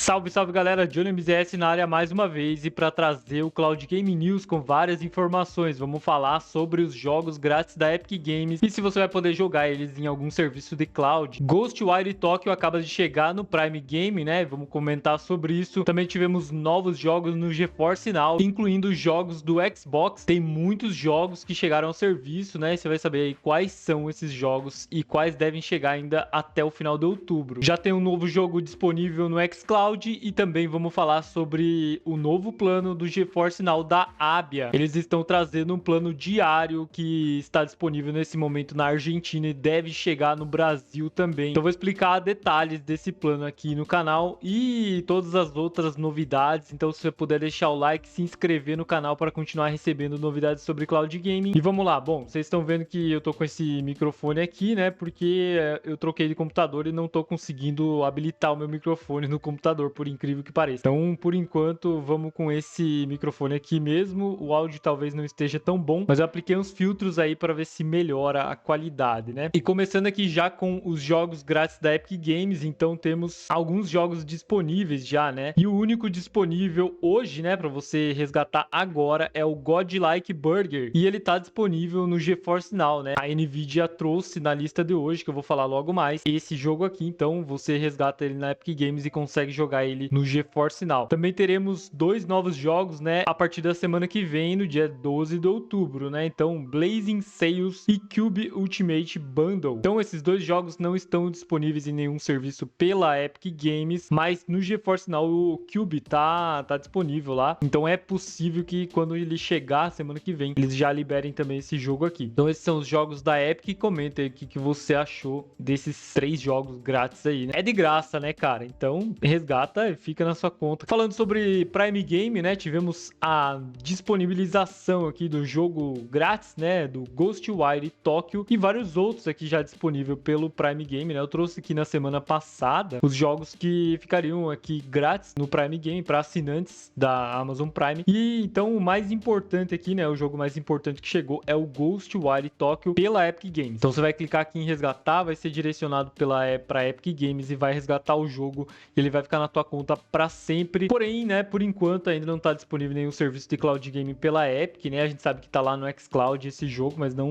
Salve, salve galera, Johnny MZS na área mais uma vez e para trazer o Cloud Game News com várias informações, vamos falar sobre os jogos grátis da Epic Games e se você vai poder jogar eles em algum serviço de cloud. Ghostwire Tokyo acaba de chegar no Prime Game, né? Vamos comentar sobre isso. Também tivemos novos jogos no GeForce Now, incluindo jogos do Xbox. Tem muitos jogos que chegaram ao serviço, né? Você vai saber aí quais são esses jogos e quais devem chegar ainda até o final de outubro. Já tem um novo jogo disponível no xCloud e também vamos falar sobre o novo plano do GeForce Now da Abia. Eles estão trazendo um plano diário que está disponível nesse momento na Argentina e deve chegar no Brasil também. Então vou explicar detalhes desse plano aqui no canal e todas as outras novidades. Então se você puder deixar o like, se inscrever no canal para continuar recebendo novidades sobre Cloud Gaming. E vamos lá, bom, vocês estão vendo que eu tô com esse microfone aqui, né? Porque eu troquei de computador e não tô conseguindo habilitar o meu microfone no computador, por incrível que pareça. Então, por enquanto, vamos com esse microfone aqui mesmo. O áudio talvez não esteja tão bom, mas eu apliquei uns filtros aí para ver se melhora a qualidade, né? E começando aqui já com os jogos grátis da Epic Games, então temos alguns jogos disponíveis já, né? E o único disponível hoje, né, para você resgatar agora é o Godlike Burger. E ele tá disponível no GeForce Now, né? A Nvidia trouxe na lista de hoje, que eu vou falar logo mais, esse jogo aqui, então você resgata ele na Epic Games e consegue jogar ele no GeForce Now. Também teremos dois novos jogos, né, a partir da semana que vem, no dia 12 de outubro, né? Então, Blazing Sails e Cube Ultimate Bundle. Então, esses dois jogos não estão disponíveis em nenhum serviço pela Epic Games, mas no GeForce Now o Cube tá disponível lá. Então, é possível que quando ele chegar semana que vem, eles já liberem também esse jogo aqui. Então, esses são os jogos da Epic. Comenta aí o que você achou desses 3 jogos grátis aí, né? É de graça, né, cara? Então, resgata e fica na sua conta. Falando sobre Prime Game, né? Tivemos a disponibilização aqui do jogo grátis, né? Do Ghostwire Tokyo e vários outros aqui já disponível pelo Prime Game, né? Eu trouxe aqui na semana passada os jogos que ficariam aqui grátis no Prime Game para assinantes da Amazon Prime. E então o mais importante aqui, né? O jogo mais importante que chegou é o Ghostwire Tokyo pela Epic Games. Então você vai clicar aqui em resgatar, vai ser direcionado para Epic Games e vai resgatar o jogo. Ele vai ficar na tua conta para sempre. Porém, né, por enquanto ainda não está disponível nenhum serviço de cloud game pela Epic, né? A gente sabe que está lá no xCloud esse jogo, mas não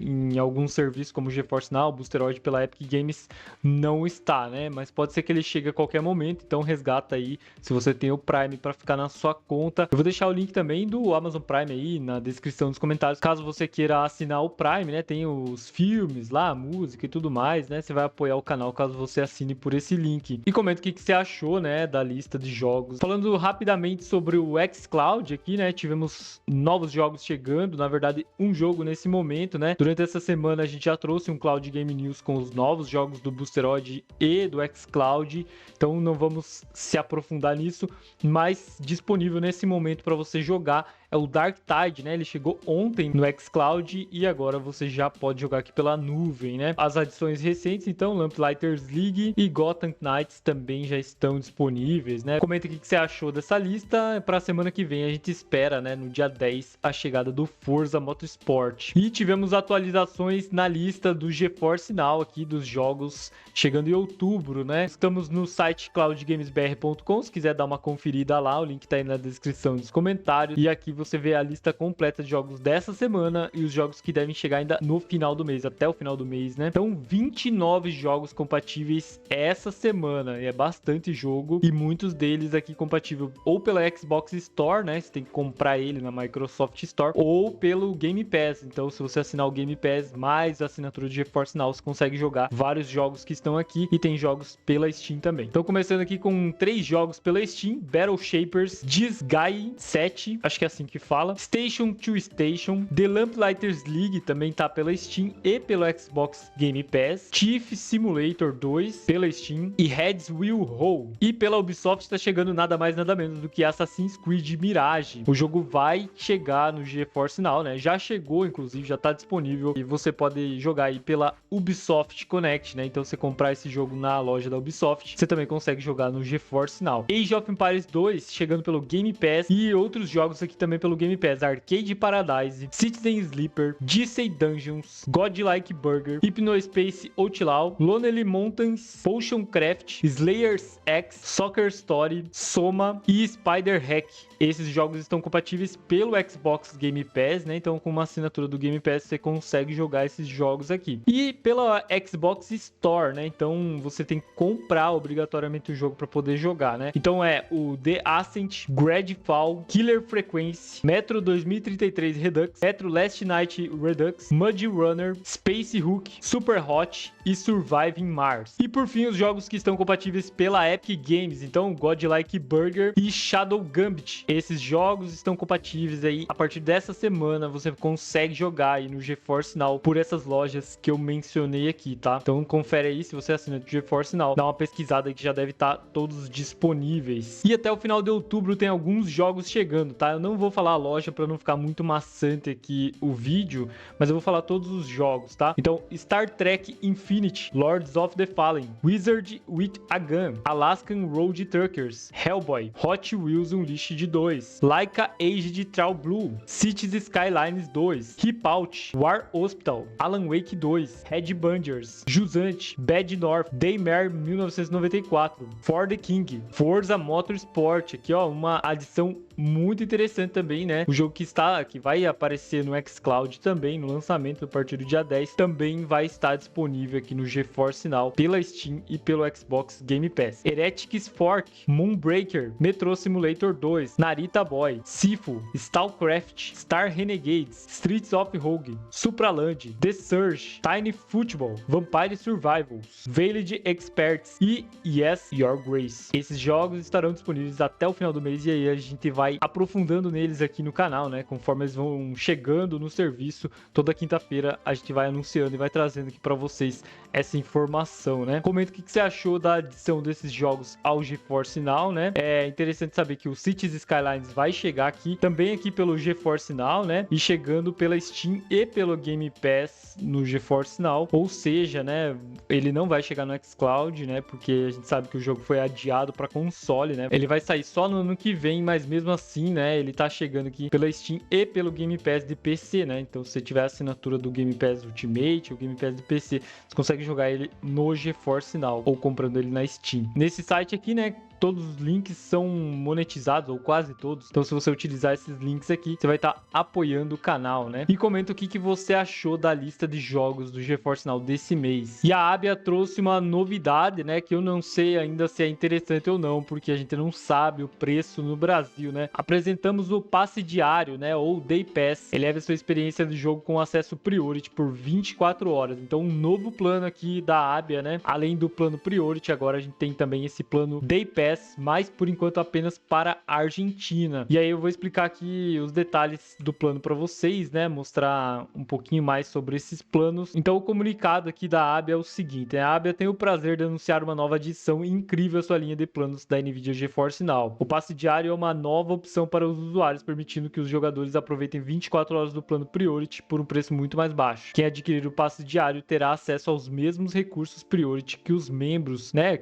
em algum serviço como o GeForce Now, Boosteroid pela Epic Games não está, né? Mas pode ser que ele chegue a qualquer momento, então resgata aí se você tem o Prime para ficar na sua conta. Eu vou deixar o link também do Amazon Prime aí na descrição dos comentários, caso você queira assinar o Prime, né? Tem os filmes lá, a música e tudo mais, né? Você vai apoiar o canal caso você assine por esse link. E comenta o que você achou, né, da lista de jogos. Falando rapidamente sobre o xCloud aqui, né? Tivemos novos jogos chegando, na verdade, um jogo nesse momento, né? Durante essa semana a gente já trouxe um Cloud Game News com os novos jogos do Boosteroid e do xCloud. Então não vamos se aprofundar nisso, mas disponível nesse momento para você jogar é o Dark Tide, né? Ele chegou ontem no xCloud e agora você já pode jogar aqui pela nuvem, né? As adições recentes, então, Lamplighters League e Gotham Knights também já estão disponíveis, né? Comenta o que você achou dessa lista. Para a semana que vem a gente espera, né, no dia 10, a chegada do Forza Motorsport. E tivemos atualizações na lista do GeForce Now aqui dos jogos chegando em outubro, né? Estamos no site cloudgamesbr.com, se quiser dar uma conferida lá, o link tá aí na descrição dos comentários. E aqui você vê a lista completa de jogos dessa semana e os jogos que devem chegar ainda no final do mês, até o final do mês, né? Então, 29 jogos compatíveis essa semana, e é bastante jogo, e muitos deles aqui compatível ou pela Xbox Store, né? Você tem que comprar ele na Microsoft Store, ou pelo Game Pass. Então, se você assinar o Game Pass mais a assinatura de GeForce Now, você consegue jogar vários jogos que estão aqui, e tem jogos pela Steam também. Então, começando aqui com 3 jogos pela Steam: Battle Shapers, Disgaea 7, acho que é assim que fala, Station to Station, The Lamplighters League também tá pela Steam e pelo Xbox Game Pass, Thief Simulator 2 pela Steam e Heads Will Roll. E pela Ubisoft tá chegando nada mais nada menos do que Assassin's Creed Mirage. O jogo vai chegar no GeForce Now, né? Já chegou, inclusive, já tá disponível e você pode jogar aí pela Ubisoft Connect, né? Então você comprar esse jogo na loja da Ubisoft, você também consegue jogar no GeForce Now. Age of Empires 2 chegando pelo Game Pass e outros jogos aqui também pelo Game Pass Arcade Paradise, Citizen Sleeper, Odyssey Dungeons, Godlike Burger, Hypnospace Outlaw, Lonely Mountains, Potion Craft, Slayers X, Soccer Story, Soma e Spider Hack. Esses jogos estão compatíveis pelo Xbox Game Pass, né? Então, com uma assinatura do Game Pass, você consegue jogar esses jogos aqui. E pela Xbox Store, né? Então, você tem que comprar obrigatoriamente o jogo para poder jogar, né? Então, é o The Ascent, Gradfall, Killer Frequency, Metro 2033 Redux, Metro Last Night Redux, Muddy Runner, Space Hulk, Super Hot e Surviving Mars. E por fim, os jogos que estão compatíveis pela Epic Games, então Godlike Burger e Shadow Gambit. Esses jogos estão compatíveis aí. A partir dessa semana você consegue jogar aí no GeForce Now por essas lojas que eu mencionei aqui, tá? Então confere aí se você assina do GeForce Now, dá uma pesquisada aí que já deve estar todos disponíveis. E até o final de outubro tem alguns jogos chegando, tá? Eu não vou falar a loja para não ficar muito maçante aqui o vídeo, mas eu vou falar todos os jogos, tá? Então, Star Trek Infinity, Lords of the Fallen, Wizard with a Gun, Alaskan Road Truckers, Hellboy, Hot Wheels Unleashed 2, Laika Age True Blue, Cities Skylines 2, Hip Out, War Hospital, Alan Wake 2, Headbangers, Jusante, Bad North, Daymare 1994, For the King, Forza Motorsport, aqui ó, uma adição muito interessante também, né? O jogo que vai aparecer no xCloud também, no lançamento a partir do dia 10, também vai estar disponível aqui no GeForce Now, pela Steam e pelo Xbox Game Pass. Heretics Fork, Moonbreaker, Metro Simulator 2, Narita Boy, Sifu, StarCraft, Star Renegades, Streets of Rogue, Supraland, The Surge, Tiny Football, Vampire Survivals, Village Experts e Yes, Your Grace. Esses jogos estarão disponíveis até o final do mês e aí a gente vai aprofundando neles aqui no canal, né? Conforme eles vão chegando no serviço, toda quinta-feira a gente vai anunciando e vai trazendo aqui para vocês essa informação, né? Comenta o que você achou da adição desses jogos ao GeForce Now, né? É interessante saber que o Cities Skylines vai chegar aqui, também aqui pelo GeForce Now, né? E chegando pela Steam e pelo Game Pass no GeForce Now, ou seja, né? Ele não vai chegar no xCloud, né? Porque a gente sabe que o jogo foi adiado para console, né? Ele vai sair só no ano que vem, mas mesmo assim, né, ele tá chegando aqui pela Steam e pelo Game Pass de PC, né? Então, se você tiver a assinatura do Game Pass Ultimate ou Game Pass de PC, você consegue jogar ele no GeForce Now ou comprando ele na Steam. Nesse site aqui, né, todos os links são monetizados, ou quase todos. Então, se você utilizar esses links aqui, você vai estar apoiando o canal, né? E comenta o que você achou da lista de jogos do GeForce Now desse mês. E a Abia trouxe uma novidade, né? Que eu não sei ainda se é interessante ou não, porque a gente não sabe o preço no Brasil, né? Apresentamos o passe diário, né? Ou Day Pass. Eleve a sua experiência de jogo com acesso Priority por 24 horas. Então, um novo plano aqui da Abia, né? Além do plano Priority, agora a gente tem também esse plano Day Pass, mas por enquanto apenas para a Argentina. E aí eu vou explicar aqui os detalhes do plano para vocês, né? Mostrar um pouquinho mais sobre esses planos. Então o comunicado aqui da Abia é o seguinte: a Abia tem o prazer de anunciar uma nova adição incrível à sua linha de planos da Nvidia GeForce Now. O passe diário é uma nova opção para os usuários, permitindo que os jogadores aproveitem 24 horas do plano Priority por um preço muito mais baixo. Quem adquirir o passe diário terá acesso aos mesmos recursos Priority que os membros, né?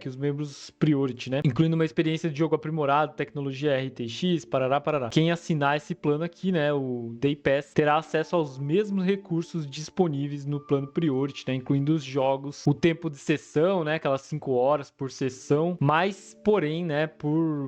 Priority, né? Incluindo uma experiência de jogo aprimorado, tecnologia RTX, parará. Quem assinar esse plano aqui, né, o Day Pass, terá acesso aos mesmos recursos disponíveis no plano Priority, né, incluindo os jogos, o tempo de sessão, né, aquelas 5 horas por sessão, mas, porém, né,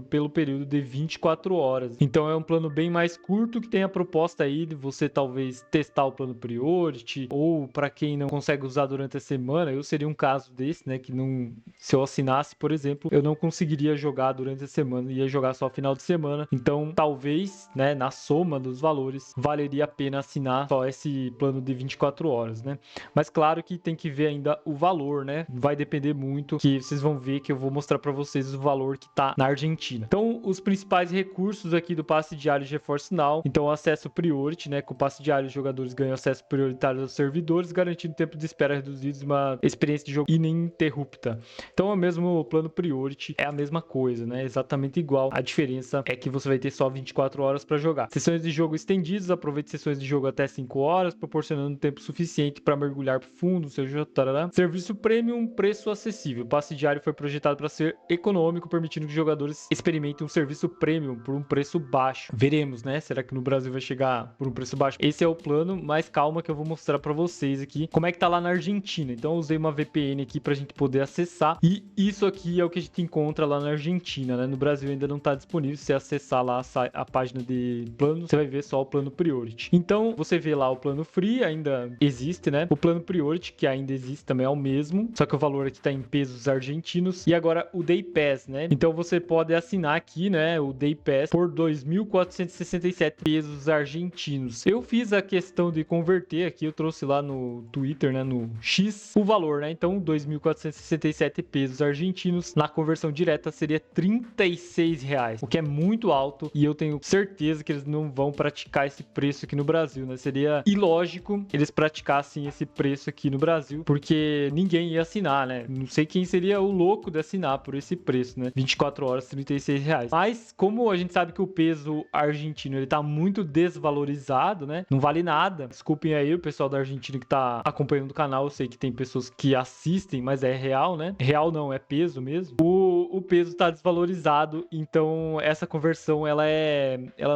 pelo período de 24 horas. Então é um plano bem mais curto que tem a proposta aí de você talvez testar o plano Priority, ou para quem não consegue usar durante a semana, eu seria um caso desse, né, que não, se eu assinasse, por exemplo, eu não conseguiria jogar durante a semana, ia jogar só final de semana. Então, talvez, né, na soma dos valores, valeria a pena assinar só esse plano de 24 horas, né? Mas claro que tem que ver ainda o valor, né? Vai depender muito, que vocês vão ver que eu vou mostrar para vocês o valor que tá na Argentina. Então, os principais recursos aqui do passe diário GeForce Now. Então, o acesso Priority, né? Com o passe diário, os jogadores ganham acesso prioritário aos servidores, garantindo tempo de espera reduzido e uma experiência de jogo ininterrupta. Então, é o mesmo plano Priority, é a mesma coisa, né? Exatamente igual. A diferença é que você vai ter só 24 horas para jogar. Sessões de jogo estendidas, aproveite sessões de jogo até 5 horas, proporcionando tempo suficiente para mergulhar profundo, seja tarará. Serviço Premium, preço acessível. O passe diário foi projetado para ser econômico, permitindo que jogadores experimentem um serviço Premium por um preço baixo. Veremos, né? Será que no Brasil vai chegar por um preço baixo? Esse é o plano, mas calma que eu vou mostrar para vocês aqui como é que tá lá na Argentina. Então eu usei uma VPN aqui pra gente poder acessar, e isso aqui é o que a gente encontra lá na Argentina, né? No Brasil ainda não tá disponível. Se você acessar lá a página de planos, você vai ver só o plano Priority. Então você vê lá o plano Free, ainda existe, né? O plano Priority, que ainda existe, também é o mesmo, só que o valor aqui tá em pesos argentinos. E agora o Day Pass, né? Então você pode assinar aqui, né, o Day Pass por 2.467 pesos argentinos. Eu fiz a questão de converter aqui, eu trouxe lá no Twitter, né, no X, o valor, né? Então 2.467 pesos argentinos na conversão direta seria R$36, o que é muito alto, e eu tenho certeza que eles não vão praticar esse preço aqui no Brasil, né? Seria ilógico eles praticassem esse preço aqui no Brasil, porque ninguém ia assinar, né? Não sei quem seria o louco de assinar por esse preço, né? 24 horas, R$36. Mas como a gente sabe que o peso argentino ele tá muito desvalorizado, né? Não vale nada. Desculpem aí o pessoal da Argentina que tá acompanhando o canal, eu sei que tem pessoas que assistem, mas é real, né? Real não, é peso mesmo. O peso tá desvalorizado, então essa conversão ela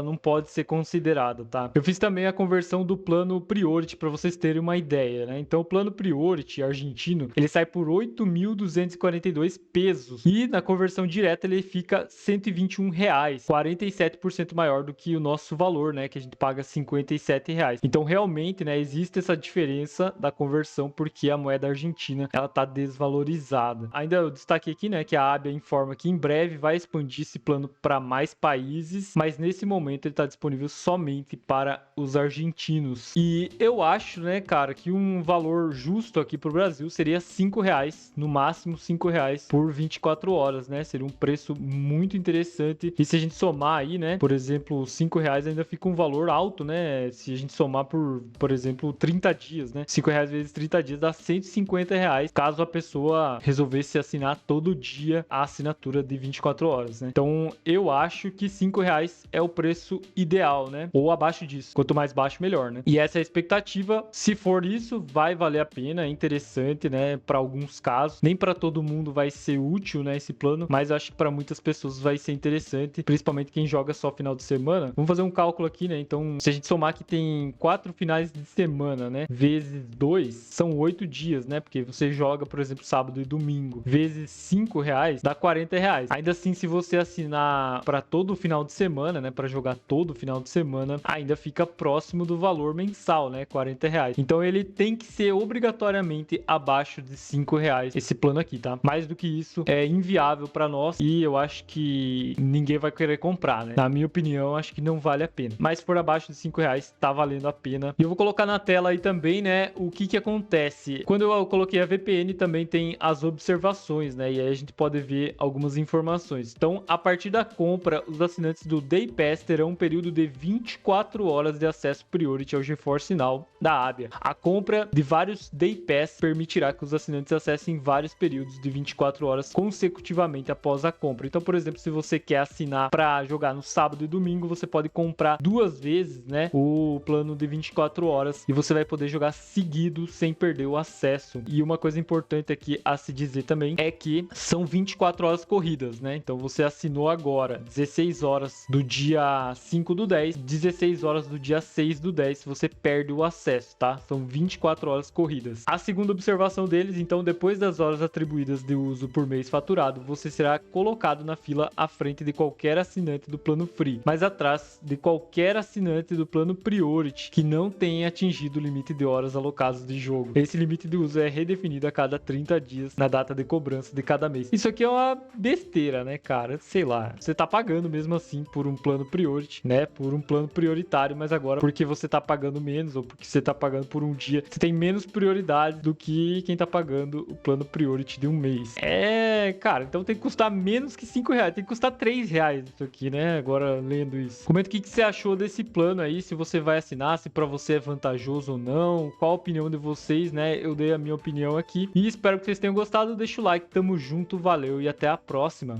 não pode ser considerada, tá? Eu fiz também a conversão do plano Priority para vocês terem uma ideia, né? Então o plano Priority argentino, ele sai por 8.242 pesos, e na conversão direta ele fica R$121, 47% maior do que o nosso valor, né, que a gente paga R$57. Então realmente, né, existe essa diferença da conversão porque a moeda argentina ela tá desvalorizada. Ainda eu destaquei aqui, né, que a Abia informa que em breve vai expandir esse plano para mais países, mas nesse momento ele está disponível somente para os argentinos. E eu acho, né, cara, que um valor justo aqui pro Brasil seria R$5, no máximo R$5 por 24 horas, né? Seria um preço muito interessante. E se a gente somar aí, né, por exemplo, R$5 ainda fica um valor alto, né? Se a gente somar por exemplo, 30 dias, né? R$5 vezes 30 dias dá R$150, caso a pessoa resolvesse assinar todo dia a assinatura de 24 horas, né? Então, eu acho que R$5 é o preço ideal, né? Ou abaixo disso. Quanto mais baixo, melhor, né? E essa é a expectativa. Se for isso, vai valer a pena, é interessante, né? Para alguns casos. Nem para todo mundo vai ser útil, né? Esse plano, mas eu acho que para muitas pessoas vai ser interessante, principalmente quem joga só final de semana. Vamos fazer um cálculo aqui, né? Então, se a gente somar que tem 4 finais de semana, né? Vezes 2, são 8 dias, né? Porque você joga, por exemplo, sábado e domingo. Vezes R$5, dá R$40. Ainda assim, se você assinar para todo final de semana, né? Para jogar todo final de semana, ainda fica próximo do valor mensal, né? R$40. Então, ele tem que ser obrigatoriamente abaixo de R$5 esse plano aqui, tá? Mais do que isso, é inviável para nós, e eu acho que ninguém vai querer comprar, né? Na minha opinião, acho que não vale a pena. Mas por abaixo de R$5, tá valendo a pena. E eu vou colocar na tela aí também, né, o que acontece. Quando eu coloquei a VPN, também tem as observações, né? E aí a gente pode ver algumas informações. Então, a partir da compra, os assinantes do Day Pass terão um período de 24 horas de acesso Priority ao GeForce Now da Abia. A compra de vários Day Pass permitirá que os assinantes acessem vários períodos de 24 horas consecutivamente após a compra. Então, por exemplo, se você quer assinar para jogar no sábado e domingo, você pode comprar 2 vezes, né, o plano de 24 horas, e você vai poder jogar seguido sem perder o acesso. E uma coisa importante aqui a se dizer também é que são 24 horas corridas, né? Então você assinou agora 16 horas do dia 5/10, 16 horas do dia 6/10, você perde o acesso, tá? São 24 horas corridas. A segunda observação deles, então, depois das horas atribuídas de uso por mês faturado, você será colocado na fila à frente de qualquer assinante do plano Free, mas atrás de qualquer assinante do plano Priority que não tenha atingido o limite de horas alocadas de jogo. Esse limite de uso é redefinido a cada 30 dias na data de cobrança de cada mês. Isso aqui é uma besteira, né, cara? Sei lá. Você tá pagando mesmo assim por um plano Priority, né? Por um plano prioritário, mas agora porque você tá pagando menos ou porque você tá pagando por um dia, você tem menos prioridade do que quem tá pagando o plano Priority de um mês. Cara, então tem que custar menos que R$5, tem que custar R$3 isso aqui, né? Agora lendo isso. Comenta o que você achou desse plano aí, se você vai assinar, se pra você é vantajoso ou não, qual a opinião de vocês, né? Eu dei a minha opinião aqui e espero que vocês tenham gostado. Deixa o like, tamo junto, valeu e até a próxima.